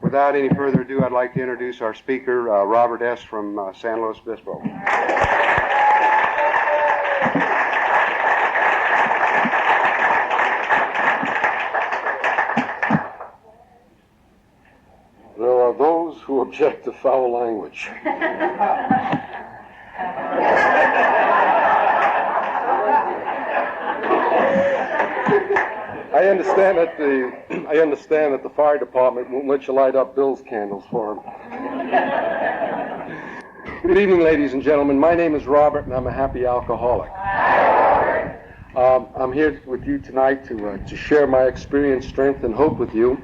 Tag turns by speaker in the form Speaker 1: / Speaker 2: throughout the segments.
Speaker 1: Without any further ado, I'd like to introduce our speaker, Robert S. from San Luis Obispo.
Speaker 2: There are those who object to foul language. I understand that the fire department won't let you light up Bill's candles for him. Good evening, ladies and gentlemen. My name is Robert, and I'm a happy alcoholic. I'm here with you tonight to share my experience, strength, and hope with you,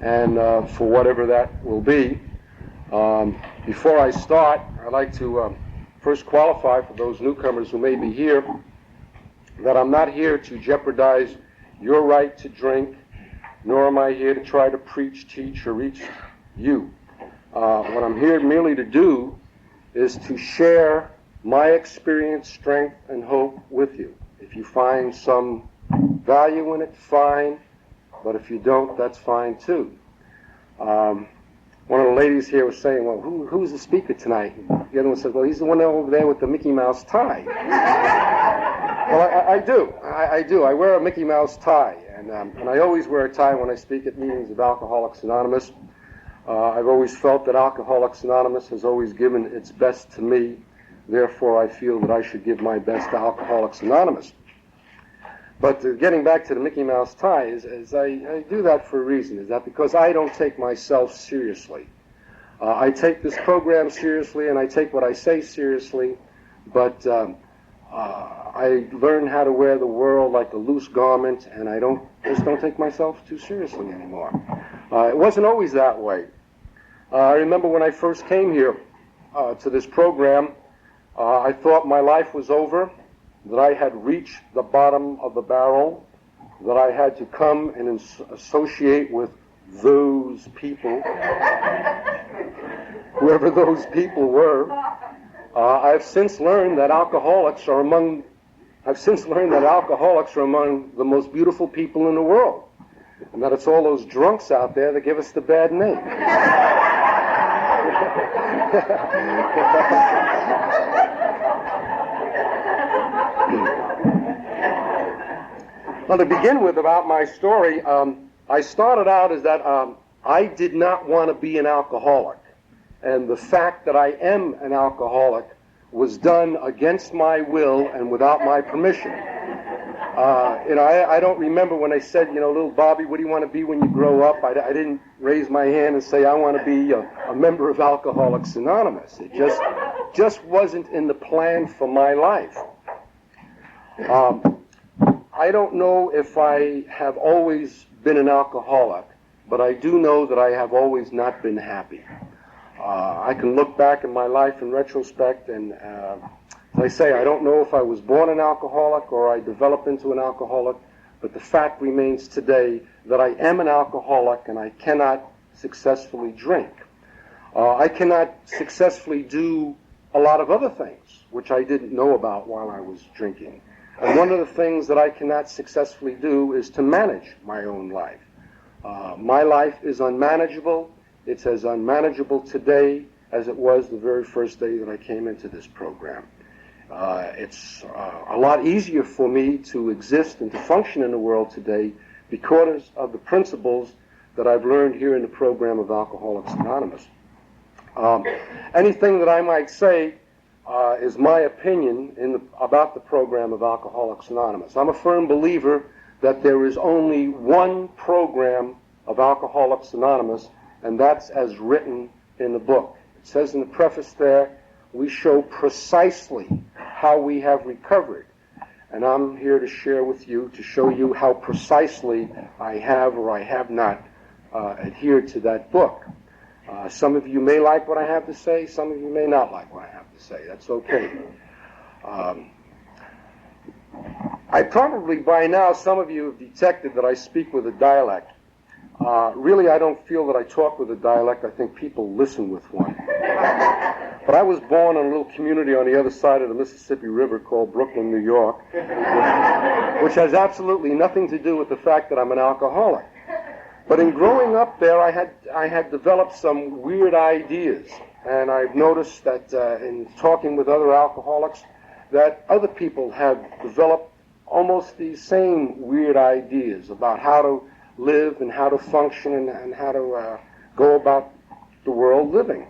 Speaker 2: and for whatever that will be. Before I start, I'd like to first qualify for those newcomers who may be here that I'm not here to jeopardize your right to drink, nor am I here to try to preach, teach, or reach you. What I'm here merely to do is to share my experience, strength, and hope with you. If you find some value in it, fine, but if you don't, that's fine too. One of the ladies here was saying, well, who's the speaker tonight? The other one said, well, he's the one over there with the Mickey Mouse tie. Well, I do. I wear a Mickey Mouse tie, and I always wear a tie when I speak at meetings of Alcoholics Anonymous. I've always felt that Alcoholics Anonymous has always given its best to me. Therefore, I feel that I should give my best to Alcoholics Anonymous. But getting back to the Mickey Mouse tie, is I do that for a reason. Is that because I don't take myself seriously. I take this program seriously, and I take what I say seriously, but I learned how to wear the world like a loose garment, and I just don't take myself too seriously anymore. It wasn't always that way. I remember when I first came here to this program, I thought my life was over, that I had reached the bottom of the barrel, that I had to come and associate with those people, whoever those people were. I've since learned that alcoholics are among the most beautiful people in the world, and that it's all those drunks out there that give us the bad name. Well, to begin with, about my story, I started out as that I did not want to be an alcoholic. And the fact that I am an alcoholic was done against my will and without my permission. I don't remember when I said, little Bobby, what do you want to be when you grow up? I didn't raise my hand and say I want to be a member of Alcoholics Anonymous. It just wasn't in the plan for my life. I don't know if I have always been an alcoholic, but I do know that I have always not been happy. I can look back in my life in retrospect, and as I say, I don't know if I was born an alcoholic or I developed into an alcoholic, but the fact remains today that I am an alcoholic and I cannot successfully drink. I cannot successfully do a lot of other things, which I didn't know about while I was drinking. And one of the things that I cannot successfully do is to manage my own life. My life is unmanageable. It's as unmanageable today as it was the very first day that I came into this program. It's a lot easier for me to exist and to function in the world today because of the principles that I've learned here in the program of Alcoholics Anonymous. Anything that I might say is my opinion about the program of Alcoholics Anonymous. I'm a firm believer that there is only one program of Alcoholics Anonymous, and that's as written in the book. It says in the preface there, we show precisely how we have recovered. And I'm here to share with you, to show you how precisely I have or I have not adhered to that book. Some of you may like what I have to say, some of you may not like what I have to say. That's okay. I probably by now, some of you have detected that I speak with a dialect. Really, I don't feel that I talk with a dialect. I think people listen with one. But I was born in a little community on the other side of the Mississippi River called Brooklyn, New York, which has absolutely nothing to do with the fact that I'm an alcoholic. But in growing up there, I had developed some weird ideas, and I've noticed that in talking with other alcoholics, that other people have developed almost these same weird ideas about how to live and how to function and how to go about the world living.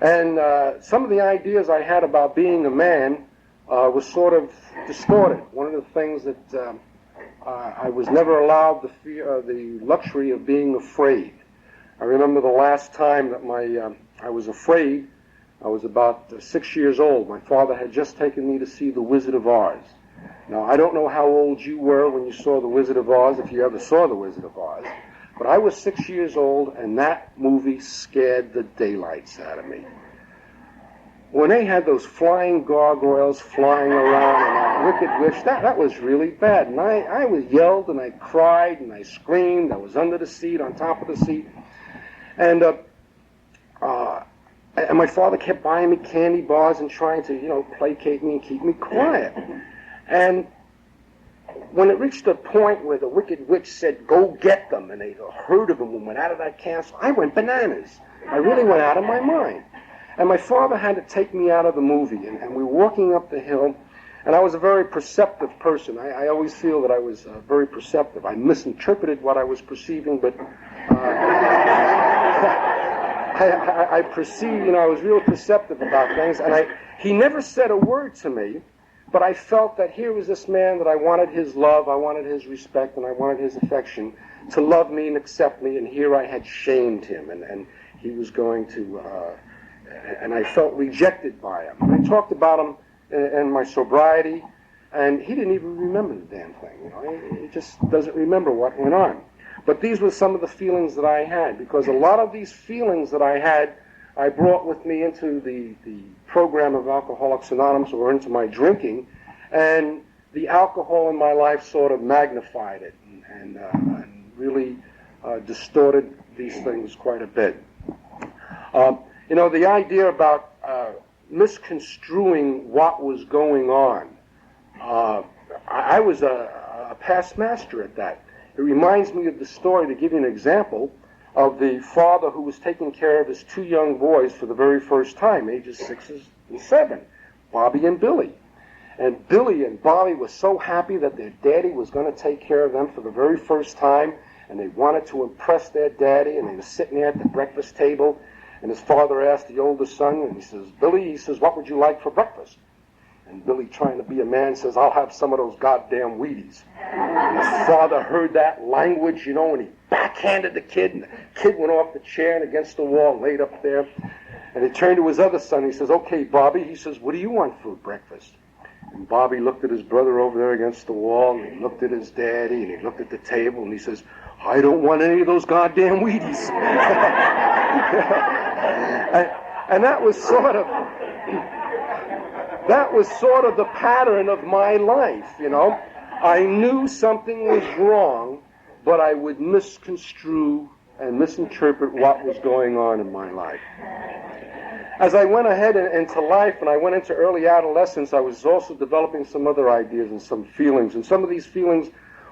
Speaker 2: And some of the ideas I had about being a man was sort of distorted. One of the things that I was never allowed the luxury of being afraid. I remember the last time that I was afraid. I was about 6 years old. My father had just taken me to see The Wizard of Oz. Now, I don't know how old you were when you saw The Wizard of Oz, if you ever saw The Wizard of Oz, but I was 6 years old, and that movie scared the daylights out of me. When they had those flying gargoyles flying around and that wicked witch, that was really bad. And I was yelled and I cried and I screamed. I was under the seat, on top of the seat. And my father kept buying me candy bars and trying to, placate me and keep me quiet. And when it reached a point where the wicked witch said, "Go get them," and a herd of them went out of that castle, I went bananas. I really went out of my mind. And my father had to take me out of the movie, and we were walking up the hill, and I was a very perceptive person. I always feel that I was very perceptive. I misinterpreted what I was perceiving, but I perceived, I was real perceptive about things, and he never said a word to me, but I felt that here was this man that I wanted his love, I wanted his respect, and I wanted his affection to love me and accept me, and here I had shamed him, and he was going to, and I felt rejected by him. I talked about him in my sobriety, and he didn't even remember the damn thing, he just doesn't remember what went on. But these were some of the feelings that I had, because a lot of these feelings that I had, I brought with me into the program of Alcoholics Anonymous, or into my drinking, and the alcohol in my life sort of magnified it and really distorted these things quite a bit. The idea about misconstruing what was going on, I was a past master at that. It reminds me of the story, to give you an example, of the father who was taking care of his two young boys for the very first time, ages 6 and 7, Bobby and Billy. And Billy and Bobby were so happy that their daddy was going to take care of them for the very first time, and they wanted to impress their daddy, and they were sitting there at the breakfast table, and his father asked the older son, and he says, "Billy," what would you like for breakfast? And Billy, trying to be a man, says, "I'll have some of those goddamn Wheaties." And his father heard that language, and he backhanded the kid, and the kid went off the chair and against the wall, laid up there. And he turned to his other son, he says, "Okay, Bobby," he says, "what do you want for breakfast?" And Bobby looked at his brother over there against the wall, and he looked at his daddy, and he looked at the table, and he says, "I don't want any of those goddamn Wheaties." and that was sort of the pattern of my life, I knew something was wrong, but I would misconstrue and misinterpret what was going on in my life. As I went ahead into life and I went into early adolescence, I was also developing some other ideas and some feelings, and some of these feelings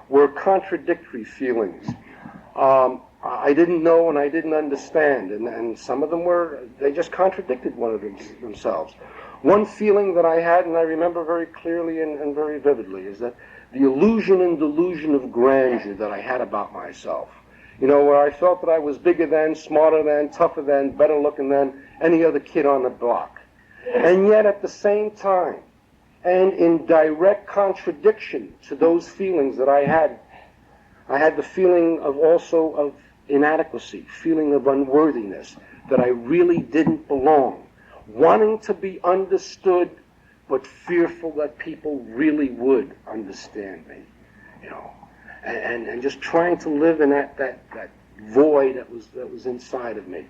Speaker 2: were contradictory feelings. I didn't know and I didn't understand, and some of them they just contradicted one of themselves. One feeling that I had, and I remember very clearly and very vividly, is that the illusion and delusion of grandeur that I had about myself. Where I felt that I was bigger than, smarter than, tougher than, better looking than any other kid on the block. And yet at the same time, and in direct contradiction to those feelings that I had the feeling of inadequacy, feeling of unworthiness, that I really didn't belong, wanting to be understood, but fearful that people really would understand me, and just trying to live in that void that was inside of me.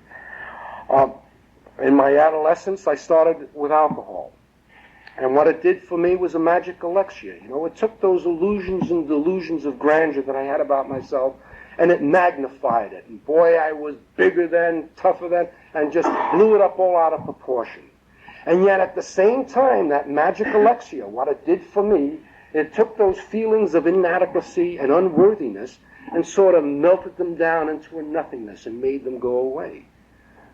Speaker 2: In my adolescence, I started with alcohol, and what it did for me was a magic elixir. It took those illusions and delusions of grandeur that I had about myself, and it magnified it. And boy, I was bigger than, tougher than, and just blew it up all out of proportion. And yet at the same time, that magic elixir, what it did for me, it took those feelings of inadequacy and unworthiness, and sort of melted them down into a nothingness and made them go away.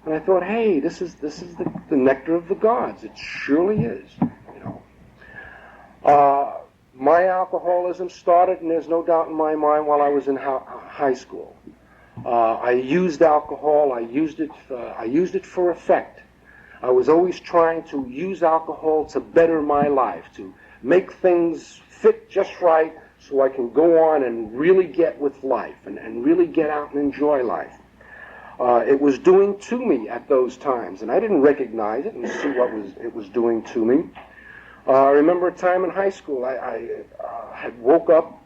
Speaker 2: And I thought, hey, this is the nectar of the gods. It surely is, you know. My alcoholism started, and there's no doubt in my mind, while I was in high school. I used alcohol. I used it for effect. I was always trying to use alcohol to better my life, to make things fit just right so I can go on and really get with life and really get out and enjoy life. It was doing to me at those times, and I didn't recognize it and see what it was doing to me. I remember a time in high school, I had woke up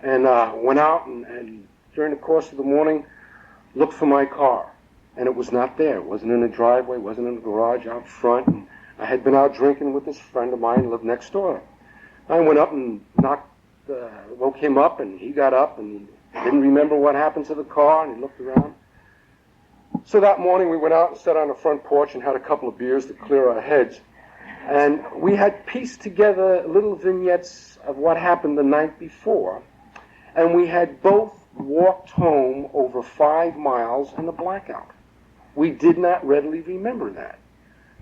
Speaker 2: and went out and during the course of the morning looked for my car, and it was not there. It wasn't in the driveway, wasn't in the garage out front. And I had been out drinking with this friend of mine who lived next door. I went up and woke him up, and he got up and he didn't remember what happened to the car, and he looked around. So that morning we went out and sat on the front porch and had a couple of beers to clear our heads. And we had pieced together little vignettes of what happened the night before. And we had both walked home over 5 miles in a blackout. We did not readily remember that.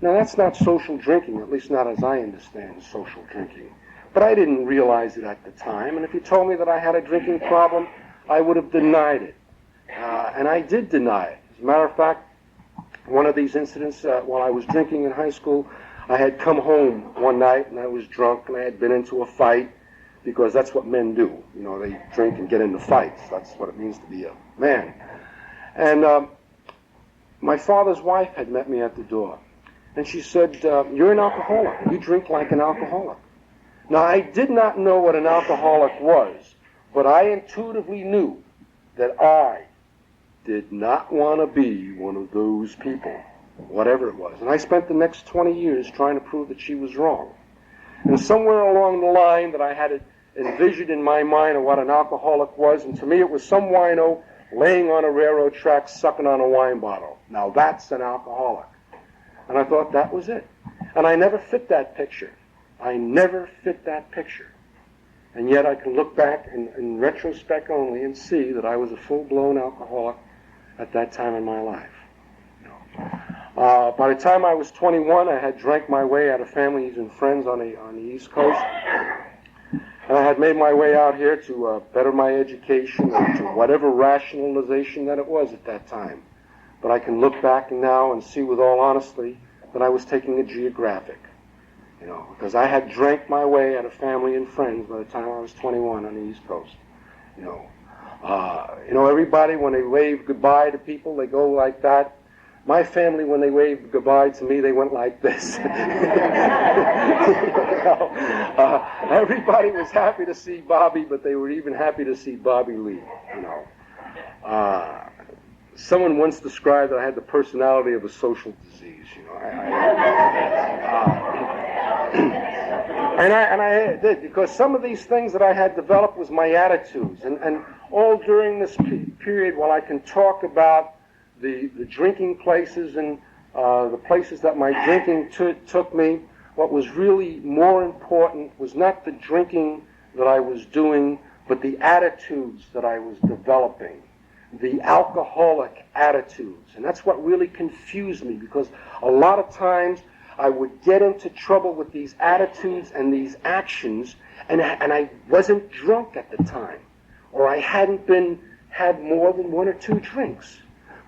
Speaker 2: Now that's not social drinking, at least not as I understand social drinking. But I didn't realize it at the time. And if you told me that I had a drinking problem, I would have denied it. And I did deny it. As a matter of fact, one of these incidents while I was drinking in high school, I had come home one night and I was drunk and I had been into a fight, because that's what men do. You know, they drink and get into fights. That's what it means to be a man. And my father's wife had met me at the door. And she said, you're an alcoholic. You drink like an alcoholic. Now, I did not know what an alcoholic was, but I intuitively knew that I did not want to be one of those people, whatever it was. And I spent the next 20 years trying to prove that she was wrong. And somewhere along the line that I had envisioned in my mind of what an alcoholic was, and to me it was some wino laying on a railroad track sucking on a wine bottle. Now that's an alcoholic. And I thought that was it. And I never fit that picture. I never fit that picture. And yet I can look back in retrospect only and see that I was a full-blown alcoholic at that time in my life. By the time I was 21, I had drank my way out of families and friends on the East Coast. And I had made my way out here to better my education or to whatever rationalization that it was at that time. But I can look back now and see with all honesty that I was taking a geographic. You know, because I had drank my way out of family and friends by the time I was 21 on the East Coast. You know, everybody, when they wave goodbye to people, they go like that. My family, when they waved goodbye to me, they went like this. Everybody was happy to see Bobby, but they were even happy to see Bobby leave. You know, someone once described that I had the personality of a social disease. You know, and I did, because some of these things that I had developed was my attitudes, and all during this period, while I can talk about the drinking places and the places that my drinking took me, what was really more important was not the drinking that I was doing, but the attitudes that I was developing, the alcoholic attitudes. And that's what really confused me, because a lot of times I would get into trouble with these attitudes and these actions, and I wasn't drunk at the time, or I hadn't had more than 1 or 2 drinks.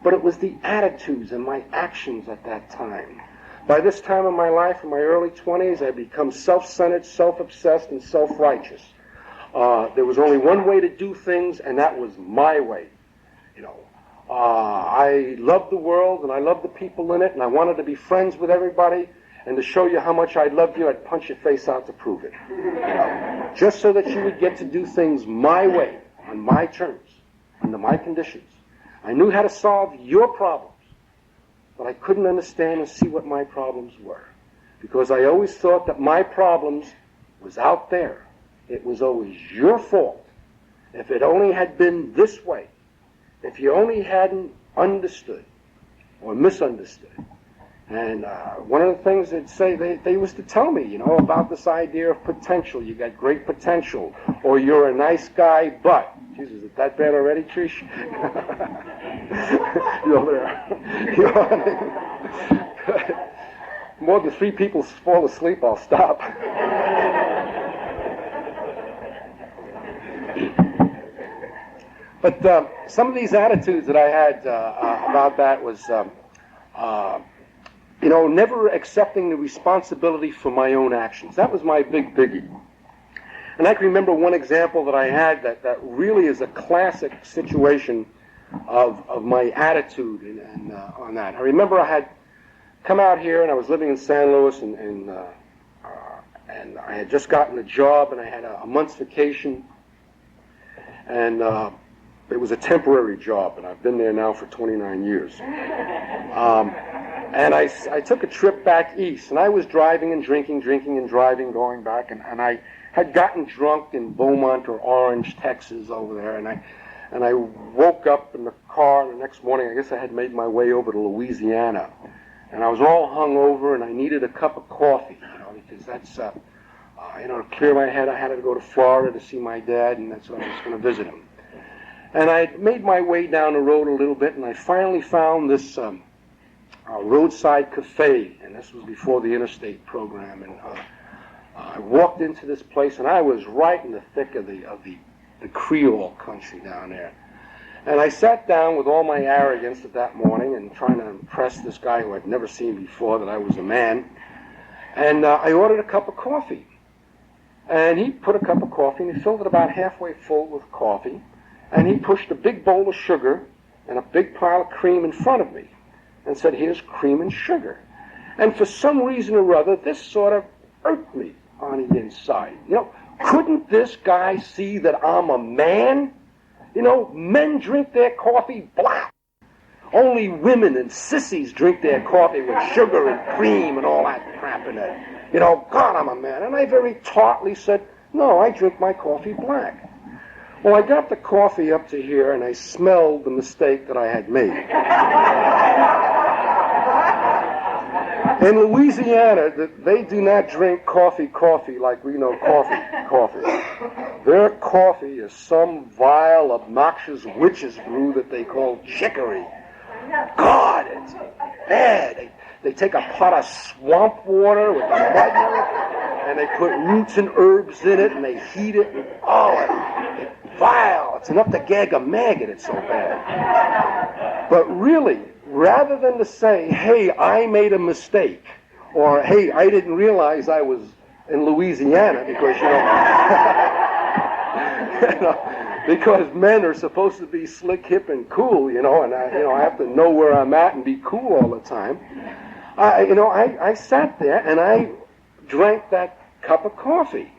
Speaker 2: But it was the attitudes and my actions at that time. By this time in my life, in my early 20s, I had become self-centered, self-obsessed, and self-righteous. There was only one way to do things, and that was my way. You know, I loved the world, and I loved the people in it, and I wanted to be friends with everybody. And to show you how much I loved you, I'd punch your face out to prove it. You know, just so that you would get to do things my way, on my terms, under my conditions. I knew how to solve your problems, but I couldn't understand and see what my problems were, because I always thought that my problems was out there. It was always your fault. If it only had been this way, if you only hadn't understood or misunderstood. And one of the things they'd say, they used to tell me, you know, about this idea of potential. You got great potential, or you're a nice guy, but Jesus, is it that bad already, Trish? You're there. You're more than 3 people fall asleep, I'll stop. But some of these attitudes that I had about that was, never accepting the responsibility for my own actions. That was my big biggie. And I can remember one example that I had that really is a classic situation of my attitude and on that. I remember I had come out here and I was living in San Luis and I had just gotten a job and I had a month's vacation and it was a temporary job and I've been there now for 29 years. And I took a trip back east and I was driving and drinking and driving, going back and I had gotten drunk in Beaumont or Orange, Texas over there and I woke up in the car the next morning. I guess I had made my way over to Louisiana. And I was all hungover, and I needed a cup of coffee, because that's, to clear my head. I had to go to Florida to see my dad, and that's when I was going to visit him. And I made my way down the road a little bit, and I finally found this roadside cafe, and this was before the interstate program. And I walked into this place, and I was right in the thick of the Creole country down there. And I sat down with all my arrogance at that morning and trying to impress this guy who I'd never seen before that I was a man. And I ordered a cup of coffee. And he put a cup of coffee and he filled it about halfway full with coffee. And he pushed a big bowl of sugar and a big pile of cream in front of me and said, "Here's cream and sugar." And for some reason or other, this sort of irked me on the inside. Couldn't this guy see that I'm a man? Men drink their coffee black. Only women and sissies drink their coffee with sugar and cream and all that crap in it. God, I'm a man. And I very tartly said, "No, I drink my coffee black." Well, I got the coffee up to here and I smelled the mistake that I had made. In Louisiana, they do not drink coffee like we know coffee. Their coffee is some vile, obnoxious witch's brew that they call chicory. God, it's bad. They take a pot of swamp water with the mud in it, and they put roots and herbs in it, and they heat it, and it's vile. It's enough to gag a maggot, it's so bad. But really, rather than to say, "Hey, I made a mistake," or "Hey, I didn't realize I was in Louisiana," because, because men are supposed to be slick, hip, and cool, and I have to know where I'm at and be cool all the time. I sat there and I drank that cup of coffee.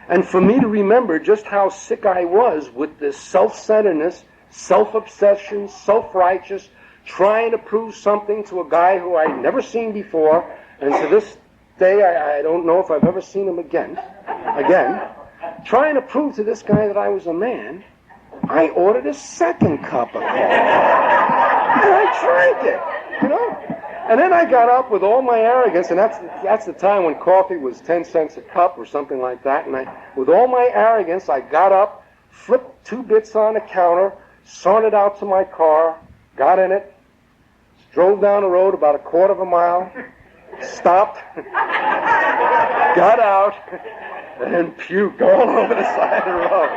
Speaker 2: And for me to remember just how sick I was with this self-centeredness, self-obsession, self-righteous, trying to prove something to a guy who I'd never seen before, and to this day I don't know if I've ever seen him again, trying to prove to this guy that I was a man, I ordered a second cup of coffee. And I drank it, And then I got up with all my arrogance, and that's the time when coffee was 10 cents a cup or something like that, and with all my arrogance, I got up, flipped 2 bits on the counter, sauntered out to my car, got in it, drove down the road about a quarter of a mile, stopped, got out, and puked all over the side of the road.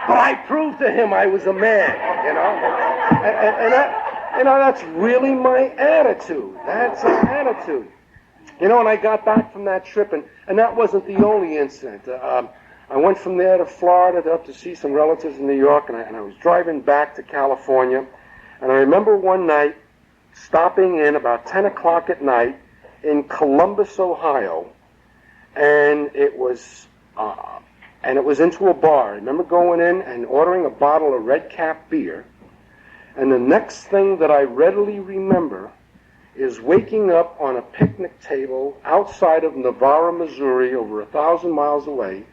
Speaker 2: But I proved to him I was a man, And that's really my attitude. That's an attitude. And I got back from that trip, and that wasn't the only incident. I went from there to Florida up to see some relatives in New York, and I was driving back to California. And I remember one night stopping in about 10 o'clock at night in Columbus, Ohio, and it was into a bar. I remember going in and ordering a bottle of Red Cap beer. And the next thing that I readily remember is waking up on a picnic table outside of Navarre, Missouri, over 1,000 miles away,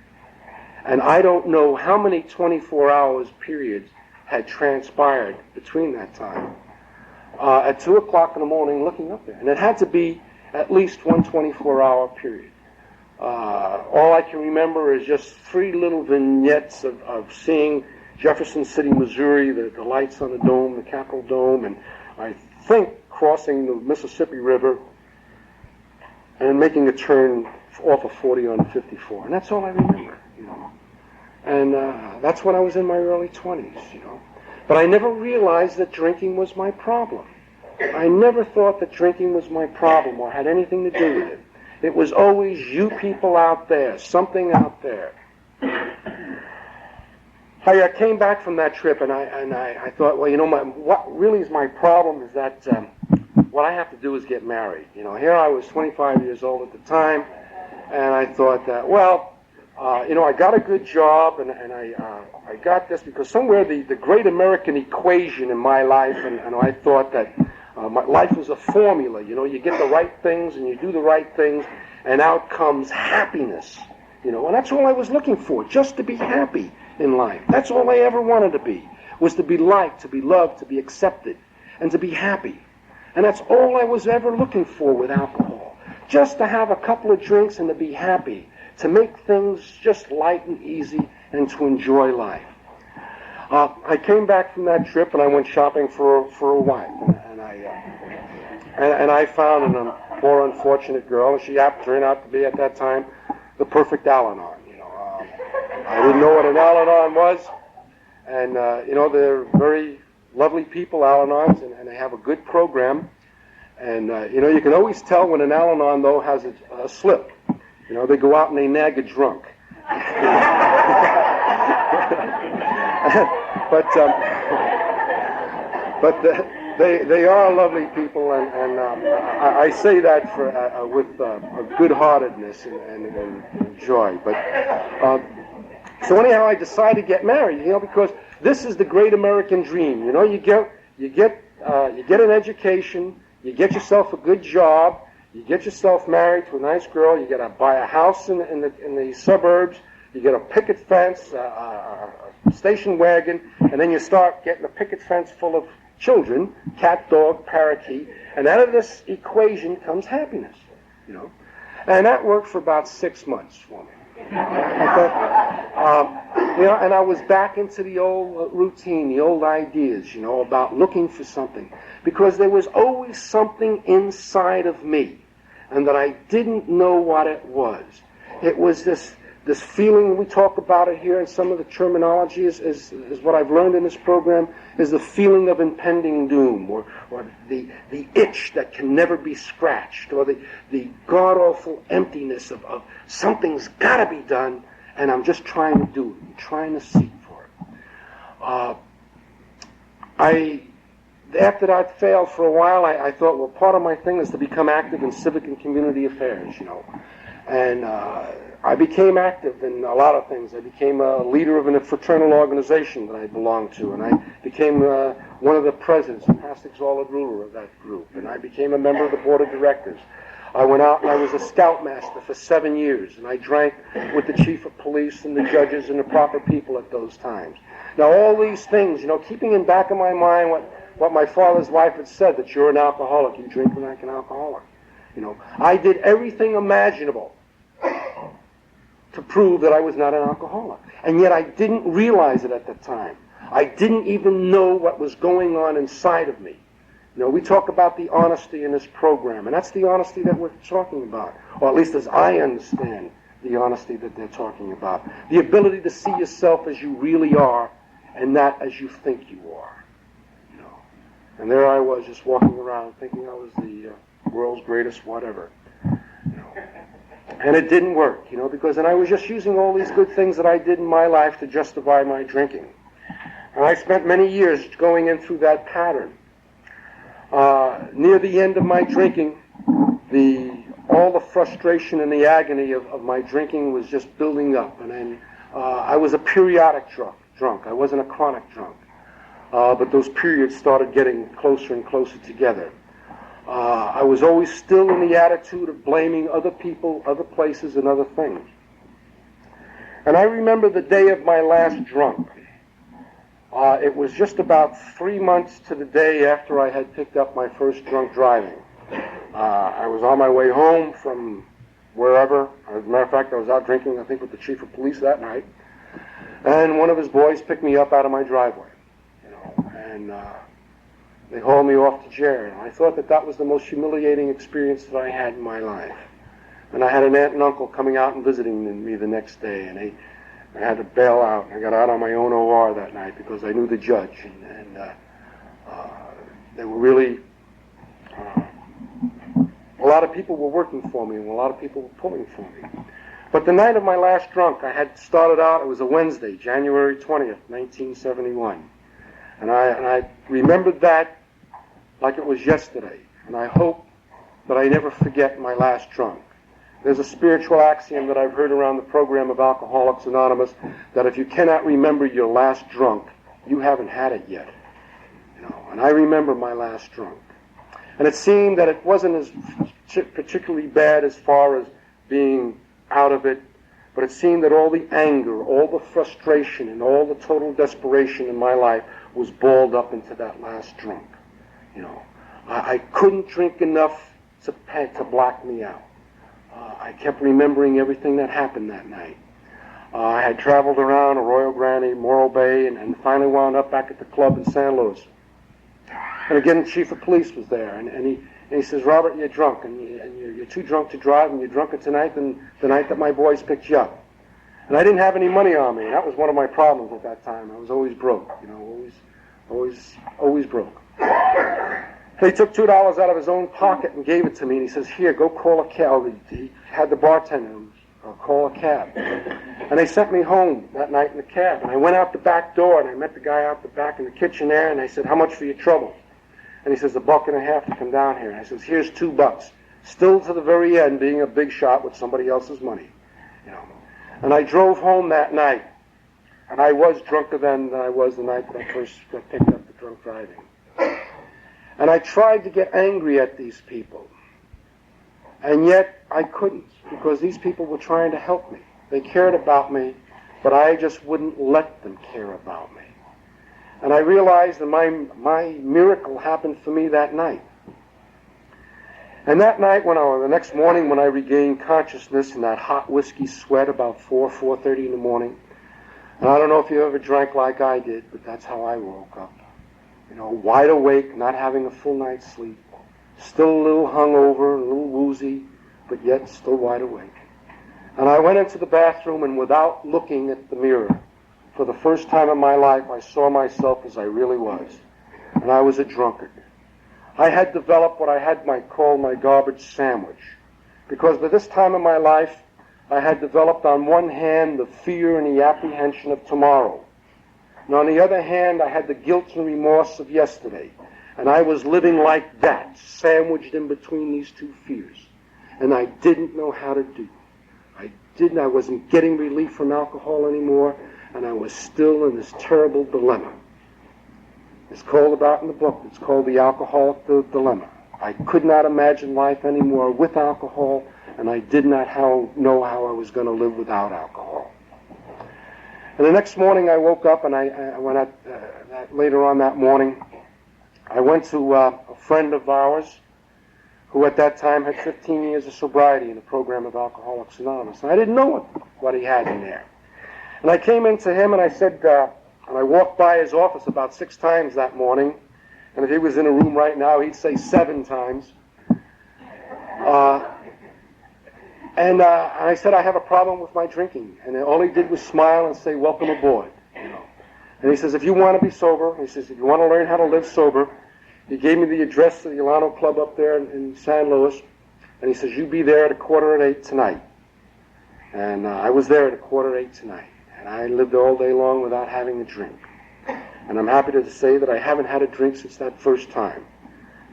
Speaker 2: and I don't know how many 24 hours periods had transpired between that time. At 2 o'clock in the morning, looking up there. And it had to be at least one 24-hour period. All I can remember is just 3 little vignettes of seeing Jefferson City, Missouri, the lights on the dome, the Capitol Dome, and I think crossing the Mississippi River and making a turn off of 40 on 54. And that's all I remember, you know. And that's when I was in my early 20s, you know. But I never realized that drinking was my problem. I never thought that drinking was my problem or had anything to do with it. It was always you people out there, something out there. I came back from that trip and I thought, well, you know, what really is my problem is that what I have to do is get married. You know, here I was 25 years old at the time, and I thought that, well, you know, I got a good job, and I got this because somewhere the great American equation in my life, and I thought that my life was a formula. You know, you get the right things and you do the right things, and out comes happiness. You know, and that's all I was looking for, just to be happy in life. That's all I ever wanted to be, was to be liked, to be loved, to be accepted, and to be happy. And that's all I was ever looking for with alcohol, just to have a couple of drinks and to be happy, to make things just light and easy and to enjoy life. I came back from that trip and I went shopping for a wife, and I found a poor unfortunate girl, and she turned out to be at that time the perfect Al-Anon. You know, I didn't know what an Al-Anon was, and you know, they're very lovely people, Al-Anons, and they have a good program. And you know, you can always tell when an Al-Anon though has a slip. You know, they go out and they nag a drunk. but they are lovely people, and I say that with a good-heartedness and joy. But so anyhow, I decided to get married. You know, because this is the great American dream. You know, you get an education, you get yourself a good job, you get yourself married to a nice girl, you get to buy a house in the suburbs, you get a picket fence, a station wagon, and then you start getting a picket fence full of children, cat, dog, parakeet, and out of this equation comes happiness, you know. And that worked for about 6 months for me. You know, and I was back into the old routine, the old ideas, you know, about looking for something, because there was always something inside of me, and that I didn't know what it was. It was this feeling, we talk about it here, and some of the terminology is what I've learned in this program, is the feeling of impending doom, or the itch that can never be scratched, or the god-awful emptiness of something's got to be done, and I'm just trying to do it, I'm trying to seek for it. After that failed for a while, I thought, well, part of my thing is to become active in civic and community affairs, you know. And I became active in a lot of things. I became a leader of a fraternal organization that I belonged to, and I became one of the presidents, a past exalted ruler of that group, and I became a member of the board of directors. I went out and I was a scoutmaster for 7 years, and I drank with the chief of police and the judges and the proper people at those times. Now, all these things, you know, keeping in back of my mind what my father's wife had said, that you're an alcoholic, you drink like an alcoholic. You know, I did everything imaginable to prove that I was not an alcoholic. And yet I didn't realize it at the time. I didn't even know what was going on inside of me. You know, we talk about the honesty in this program, and that's the honesty that we're talking about, or at least as I understand the honesty that they're talking about. The ability to see yourself as you really are and not as you think you are. You know, and there I was, just walking around thinking I was the world's greatest whatever. You know. And it didn't work, you know, because then I was just using all these good things that I did in my life to justify my drinking. And I spent many years going in through that pattern. Near the end of my drinking, all the frustration and the agony of my drinking was just building up. And then I was a periodic drunk. I wasn't a chronic drunk. But those periods started getting closer and closer together. I was always still in the attitude of blaming other people, other places, and other things. And I remember the day of my last drunk. It was just about 3 months to the day after I had picked up my first drunk driving. I was on my way home from wherever. As a matter of fact, I was out drinking, I think, with the chief of police that night. And one of his boys picked me up out of my driveway, and they hauled me off to jail. And I thought that was the most humiliating experience that I had in my life. And I had an aunt and uncle coming out and visiting me the next day, and I had to bail out. I got out on my own OR that night because I knew the judge, and they were really, a lot of people were working for me, and a lot of people were pulling for me. But the night of my last drunk, I had started out, it was a Wednesday, January 20th, 1971. And I remembered that like it was yesterday. And I hope that I never forget my last drunk. There's a spiritual axiom that I've heard around the program of Alcoholics Anonymous, that if you cannot remember your last drunk, you haven't had it yet. And I remember my last drunk. And it seemed that it wasn't as particularly bad as far as being out of it, but it seemed that all the anger, all the frustration, and all the total desperation in my life was balled up into that last drunk. I couldn't drink enough to black me out. I kept remembering everything that happened that night. I had traveled around Arroyo Grande, Morro Bay, and finally wound up back at the club in San Luis. And again, the chief of police was there, and he says, "Robert, you're drunk, and you're too drunk to drive, and you're drunker tonight than the night that my boys picked you up." And I didn't have any money on me, and that was one of my problems at that time. I was always broke, always broke. He took $2 out of his own pocket and gave it to me, and he says, "Here, go call a cab." He had the bartender call a cab. And they sent me home that night in the cab, and I went out the back door, and I met the guy out the back in the kitchen there, and I said, "How much for your trouble?" And he says, $1.50 to come down here. And I says, "Here's $2. Still to the very end being a big shot with somebody else's money. And I drove home that night, and I was drunker than I was the night that I first got picked up for drunk driving. And I tried to get angry at these people, and yet I couldn't, because these people were trying to help me. They cared about me, but I just wouldn't let them care about me. And I realized that my miracle happened for me that night. And that night, the next morning when I regained consciousness in that hot whiskey sweat about 4:30 in the morning, and I don't know if you ever drank like I did, but that's how I woke up. Wide awake, not having a full night's sleep, still a little hungover, a little woozy, but yet still wide awake. And I went into the bathroom, and without looking at the mirror, for the first time in my life, I saw myself as I really was. And I was a drunkard. I had developed what I called my garbage sandwich. Because by this time in my life, I had developed on one hand the fear and the apprehension of tomorrow. And on the other hand, I had the guilt and remorse of yesterday. And I was living like that, sandwiched in between these two fears. And I didn't know how to do it. I wasn't getting relief from alcohol anymore, and I was still in this terrible dilemma. It's called about in the book, it's called the alcoholic dilemma. I could not imagine life anymore with alcohol, and I did not know how I was going to live without alcohol. And the next morning I woke up, and I went later on that morning, I went to a friend of ours who at that time had 15 years of sobriety in the program of Alcoholics Anonymous. And I didn't know what he had in there. And I came into him and I said, and I walked by his office about 6 times that morning, and if he was in a room right now, he'd say 7 times. And I said, "I have a problem with my drinking." And all he did was smile and say, "Welcome aboard." And he says, "If you want to be sober," he says, "if you want to learn how to live sober," he gave me the address of the Ilano Club up there in San Luis, and he says, "You be there at 7:45 tonight." And I was there at 7:45 tonight, and I lived all day long without having a drink. And I'm happy to say that I haven't had a drink since that first time.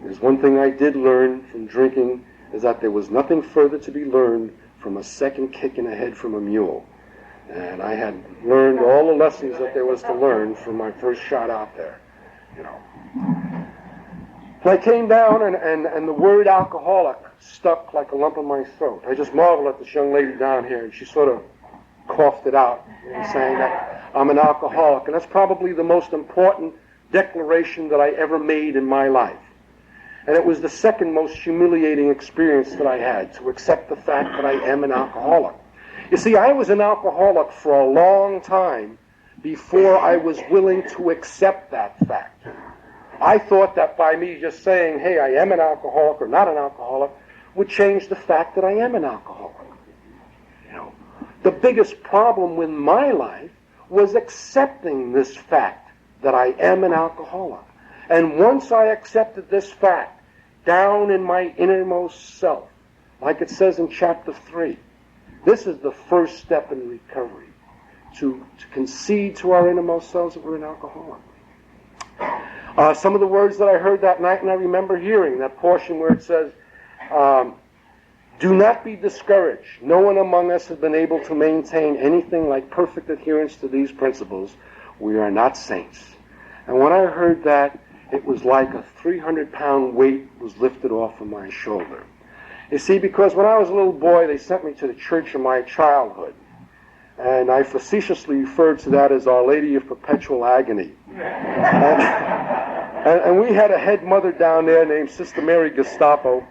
Speaker 2: There's one thing I did learn from drinking, is that there was nothing further to be learned from a second kick in the head from a mule. And I had learned all the lessons that there was to learn from my first shot out there, And I came down, and the word alcoholic stuck like a lump in my throat. I just marveled at this young lady down here, and she sort of coughed it out, saying that I'm an alcoholic. And that's probably the most important declaration that I ever made in my life. And it was the second most humiliating experience that I had, to accept the fact that I am an alcoholic. You see, I was an alcoholic for a long time before I was willing to accept that fact. I thought that by me just saying, hey, I am an alcoholic or not an alcoholic, would change the fact that I am an alcoholic. You know, the biggest problem with my life was accepting this fact that I am an alcoholic. And once I accepted this fact down in my innermost self, like it says in chapter 3, this is the first step in recovery, to concede to our innermost selves that we're an alcoholic. Some of the words that I heard that night, and I remember hearing that portion where it says, do not be discouraged. No one among us has been able to maintain anything like perfect adherence to these principles. We are not saints. And when I heard that, it was like a 300-pound weight was lifted off of my shoulder. You see, because when I was a little boy, they sent me to the church of my childhood. And I facetiously referred to that as Our Lady of Perpetual Agony. And we had a head mother down there named Sister Mary Gestapo.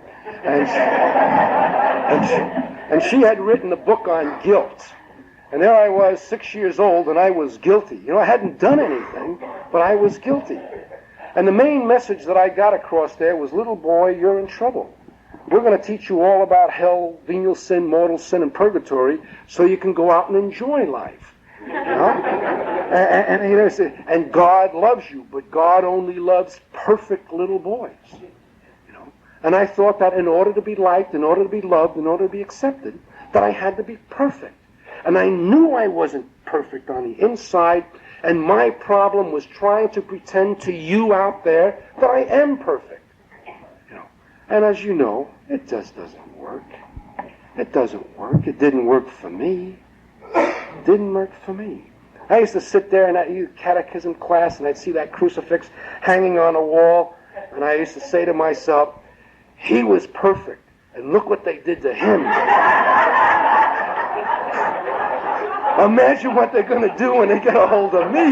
Speaker 2: And she had written a book on guilt. And there I was, 6 years old, and I was guilty. You know, I hadn't done anything, but I was guilty. And the main message that I got across there was, little boy, you're in trouble. We're going to teach you all about hell, venial sin, mortal sin, and purgatory, so you can go out and enjoy life. You know? And God loves you, but God only loves perfect little boys. You know? And I thought that in order to be liked, in order to be loved, in order to be accepted, that I had to be perfect. And I knew I wasn't perfect on the inside, and my problem was trying to pretend to you out there that I am perfect. And as you know, it just doesn't work. It doesn't work. It didn't work for me. It didn't work for me. I used to sit there in that catechism class, and I'd see that crucifix hanging on a wall, and I used to say to myself, he was perfect, and look what they did to him. Imagine what they're going to do when they get a hold of me.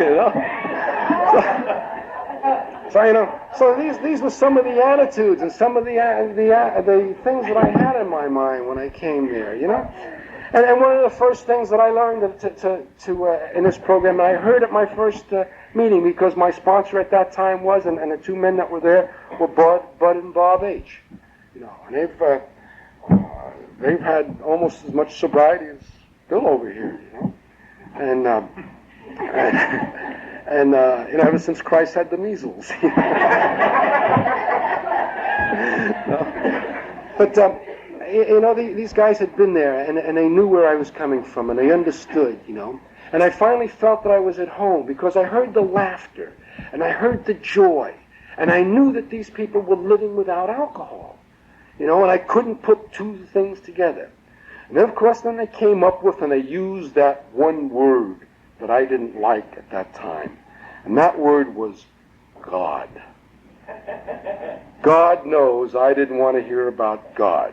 Speaker 2: You know? So these were some of the attitudes and some of the things that I had in my mind when I came there, you know. And one of the first things that I learned in this program, and I heard at my first meeting, because my sponsor at that time was, and the two men that were there were Bud and Bob H. You know, and they've had almost as much sobriety as Bill over here, you know, and you know, ever since Christ had the measles. But you know, these guys had been there, and they knew where I was coming from, and they understood, you know. And I finally felt that I was at home, because I heard the laughter, and I heard the joy, and I knew that these people were living without alcohol, you know, and I couldn't put two things together. And then, of course, then they came up with, and they used that one word that I didn't like at that time. And that word was God. God knows I didn't want to hear about God.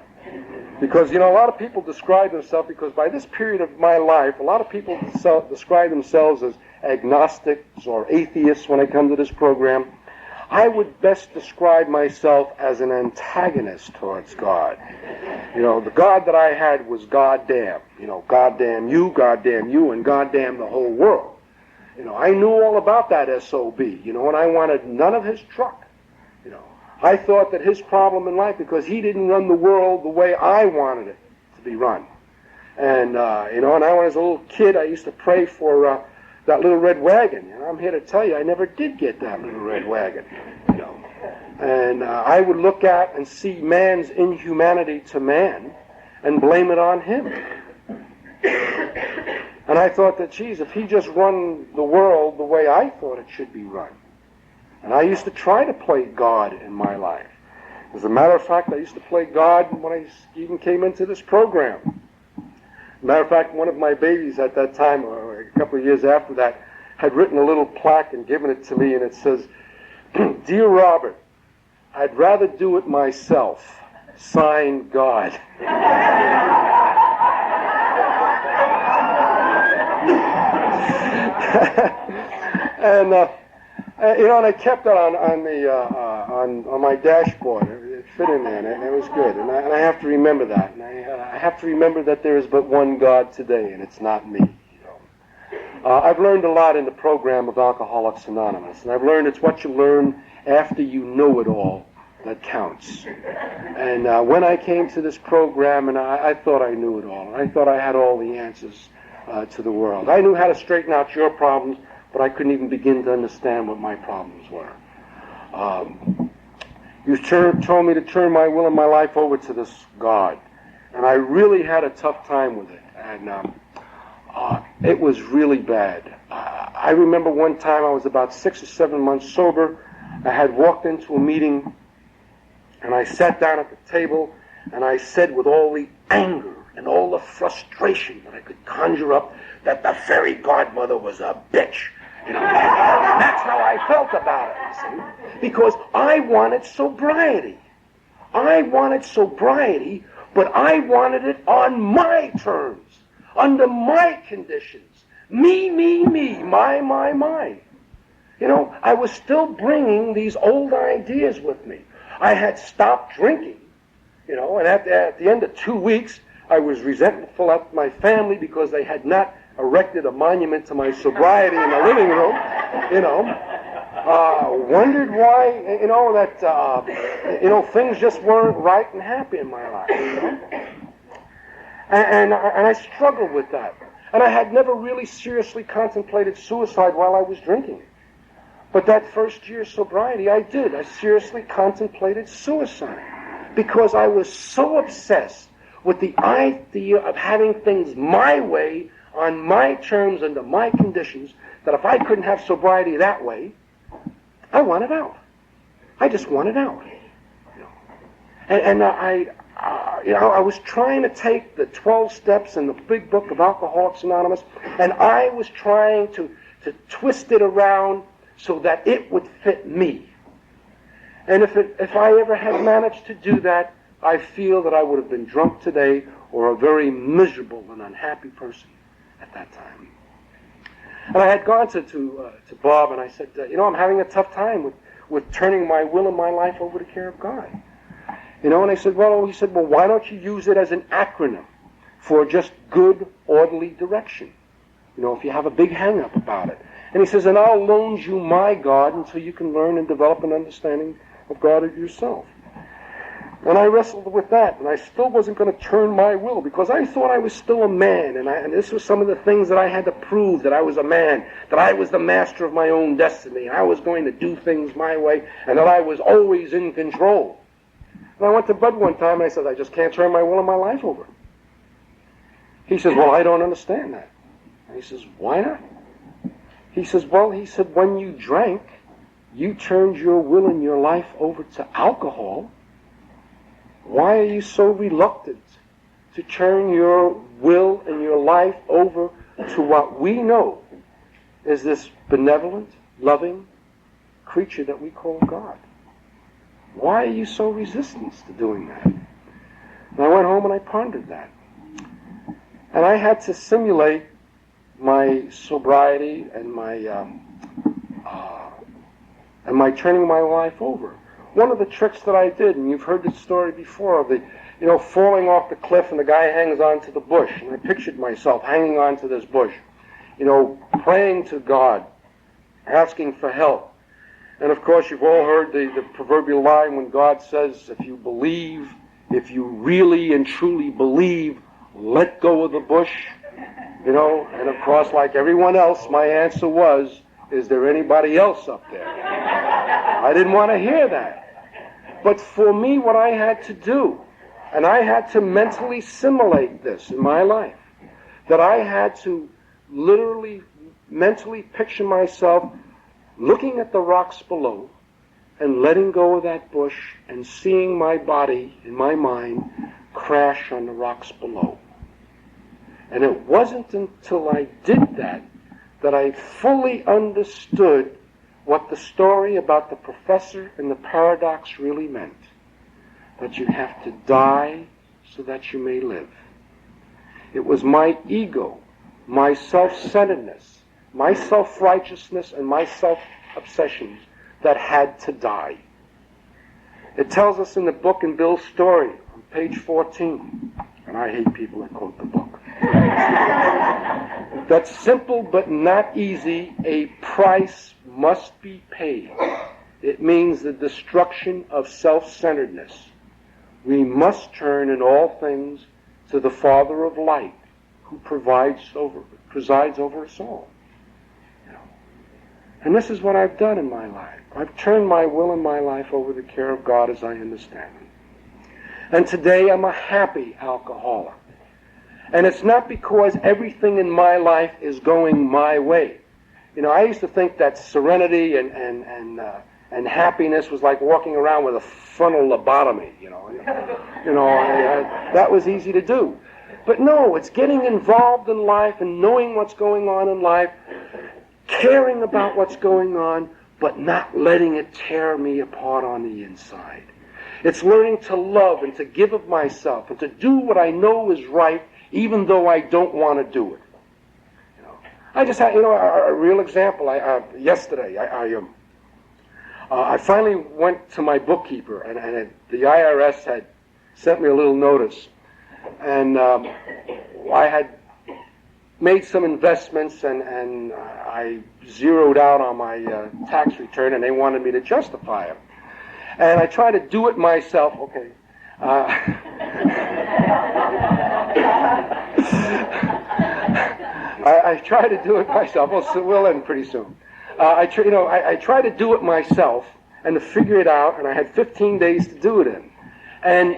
Speaker 2: Because, you know, a lot of people describe themselves, because by this period of my life, a lot of people describe themselves as agnostics or atheists when I come to this program. I would best describe myself as an antagonist towards God. You know, the God that I had was goddamn. You know, goddamn you, and goddamn the whole world. You know, I knew all about that SOB, you know, and I wanted none of his truck. You know, I thought that his problem in life, because he didn't run the world the way I wanted it to be run. And, you know, and when I was a little kid, I used to pray for that little red wagon. And I'm here to tell you, I never did get that little red wagon, you know. And I would look at and see man's inhumanity to man and blame it on him. And I thought that, geez, if he just run the world the way I thought it should be run. And I used to try to play God in my life. As a matter of fact, I used to play God when I even came into this program. As a matter of fact, one of my babies at that time, or a couple of years after that, had written a little plaque and given it to me, and it says, Dear Robert, I'd rather do it myself. Signed, God. And you know, and I kept it on my dashboard. It fit in there, and it was good. And I have to remember that. And I have to remember that there is but one God today, and it's not me. You know. I've learned a lot in the program of Alcoholics Anonymous, and I've learned it's what you learn after you know it all that counts. And when I came to this program, and I thought I knew it all, and I thought I had all the answers to the world. I knew how to straighten out your problems, but I couldn't even begin to understand what my problems were. You told me to turn my will and my life over to this God, and I really had a tough time with it, and it was really bad. I remember one time I was about 6 or 7 months sober. I had walked into a meeting, and I sat down at the table, and I said with all the anger and all the frustration that I could conjure up that the fairy godmother was a bitch. You know, and that's how I felt about it, you see, because I wanted sobriety. I wanted sobriety, but I wanted it on my terms, under my conditions. Me, my. You know, I was still bringing these old ideas with me. I had stopped drinking, you know, and at the end of 2 weeks, I was resentful at my family because they had not erected a monument to my sobriety in the living room, you know. Wondered why, you know, that, you know, things just weren't right and happy in my life, you know. And I struggled with that. And I had never really seriously contemplated suicide while I was drinking. But that first year of sobriety, I did. I seriously contemplated suicide because I was so obsessed with the idea of having things my way, on my terms, under my conditions, that if I couldn't have sobriety that way, I wanted out. I just wanted out. You know. And I was trying to take the 12 steps in the big book of Alcoholics Anonymous, and I was trying to twist it around so that it would fit me. And if I ever had managed to do that, I feel that I would have been drunk today or a very miserable and unhappy person at that time. And I had gone to Bob and I said, you know, I'm having a tough time with turning my will and my life over to care of God. You know, and he said, well, why don't you use it as an acronym for just good, orderly direction? You know, if you have a big hang-up about it. And he says, and I'll loan you my God until you can learn and develop an understanding of God yourself. And I wrestled with that, and I still wasn't going to turn my will because I thought I was still a man, and this was some of the things that I had to prove, that I was a man, that I was the master of my own destiny, and I was going to do things my way, and that I was always in control. And I went to Bud one time, and I said, I just can't turn my will and my life over. He says, well, I don't understand that. And he says, why not? He says, well, when you drank, you turned your will and your life over to alcohol. Why are you so reluctant to turn your will and your life over to what we know is this benevolent, loving creature that we call God? Why are you so resistant to doing that? And I went home and I pondered that. And I had to simulate my sobriety and my turning my life over. One of the tricks that I did, and you've heard this story before, of the, you know, falling off the cliff and the guy hangs on to the bush. And I pictured myself hanging on to this bush, you know, praying to God, asking for help. And of course, you've all heard the proverbial line when God says, if you believe, if you really and truly believe, let go of the bush. You know, and of course, like everyone else, my answer was, is there anybody else up there? I didn't want to hear that. But for me, what I had to do, and I had to mentally simulate this in my life, that I had to literally, mentally picture myself looking at the rocks below and letting go of that bush and seeing my body, in my mind, crash on the rocks below. And it wasn't until I did that I fully understood what the story about the professor and the paradox really meant. That you have to die so that you may live. It was my ego, my self-centeredness, my self-righteousness, and my self-obsessions that had to die. It tells us in the book in Bill's story, on page 14, and I hate people that quote the book. That's simple but not easy. A price must be paid. It means the destruction of self-centeredness. We must turn in all things to the Father of light, who presides over us all. And this is what I've done in my life. I've turned my will and my life over to the care of God as I understand it. And today I'm a happy alcoholic. And it's not because everything in my life is going my way. I used to think that serenity and happiness was like walking around with a frontal lobotomy. That was easy to do. But no, it's getting involved in life and knowing what's going on in life, caring about what's going on, but not letting it tear me apart on the inside. It's learning to love and to give of myself and to do what I know is right, even though I don't want to do it. I just had, a real example. Yesterday, I finally went to my bookkeeper, and the IRS had sent me a little notice, and I had made some investments, and I zeroed out on my tax return, and they wanted me to justify them. And I tried to do it myself. Okay. I try to do it myself. We'll end pretty soon. I try to do it myself and to figure it out, and I had 15 days to do it in. And,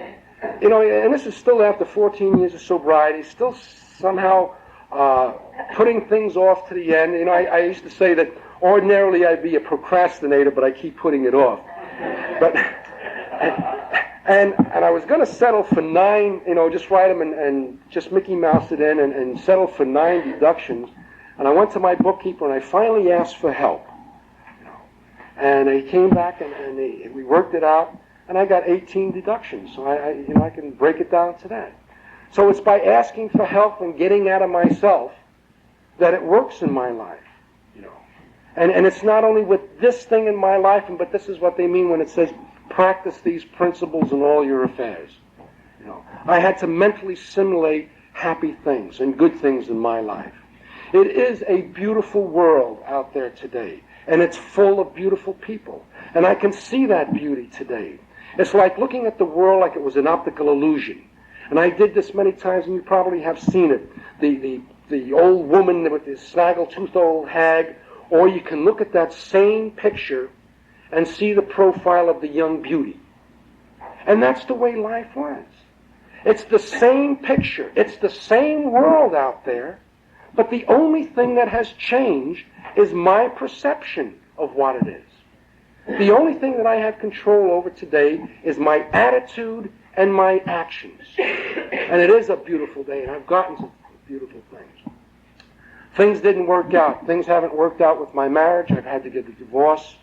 Speaker 2: and this is still after 14 years of sobriety, still somehow putting things off to the end. I used to say that ordinarily I'd be a procrastinator, but I keep putting it off. But and I was going to settle for 9, just write them and just Mickey Mouse it in and settle for 9 deductions. And I went to my bookkeeper and I finally asked for help. And he came back and we worked it out, and I got 18 deductions. So I can break it down to that. So it's by asking for help and getting out of myself that it works in my life. And it's not only with this thing in my life, but this is what they mean when it says practice these principles in all your affairs. I had to mentally simulate happy things and good things in my life. It is a beautiful world out there today, and it's full of beautiful people. And I can see that beauty today. It's like looking at the world like it was an optical illusion. And I did this many times, and you probably have seen it. The old woman with the snaggle-toothed old hag, or you can look at that same picture and see the profile of the young beauty. And that's the way life was. It's the same picture. It's the same world out there, but the only thing that has changed is my perception of what it is. The only thing that I have control over today is my attitude and my actions. And it is a beautiful day, and I've gotten some beautiful things. Things didn't work out. Things haven't worked out with my marriage. I've had to get a divorce.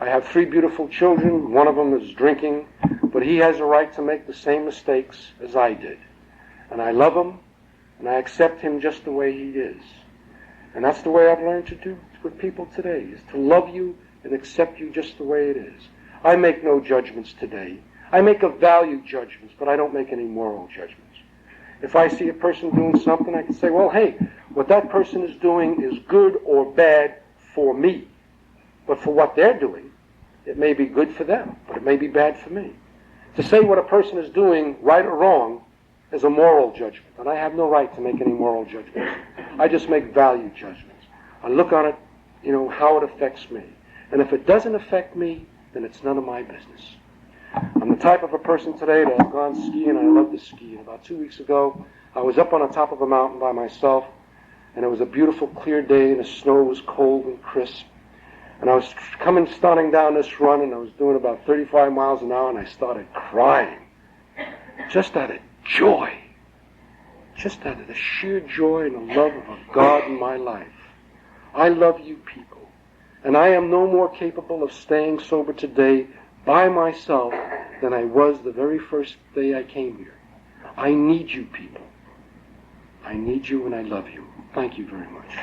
Speaker 2: I have 3 beautiful children. One of them is drinking, but he has a right to make the same mistakes as I did. And I love him, and I accept him just the way he is. And that's the way I've learned to do with people today, is to love you and accept you just the way it is. I make no judgments today. I make a value judgments, but I don't make any moral judgments. If I see a person doing something, I can say, well, hey, what that person is doing is good or bad for me. But for what they're doing, it may be good for them, but it may be bad for me. To say what a person is doing, right or wrong, is a moral judgment. And I have no right to make any moral judgments. I just make value judgments. I look on it, how it affects me. And if it doesn't affect me, then it's none of my business. I'm the type of a person today that has gone skiing. I love to ski. And about 2 weeks ago, I was up on the top of a mountain by myself, and it was a beautiful, clear day, and the snow was cold and crisp. And I was starting down this run, and I was doing about 35 miles an hour, and I started crying. Just out of joy. Just out of the sheer joy and the love of God in my life. I love you people. And I am no more capable of staying sober today by myself than I was the very first day I came here. I need you people. I need you and I love you. Thank you very much.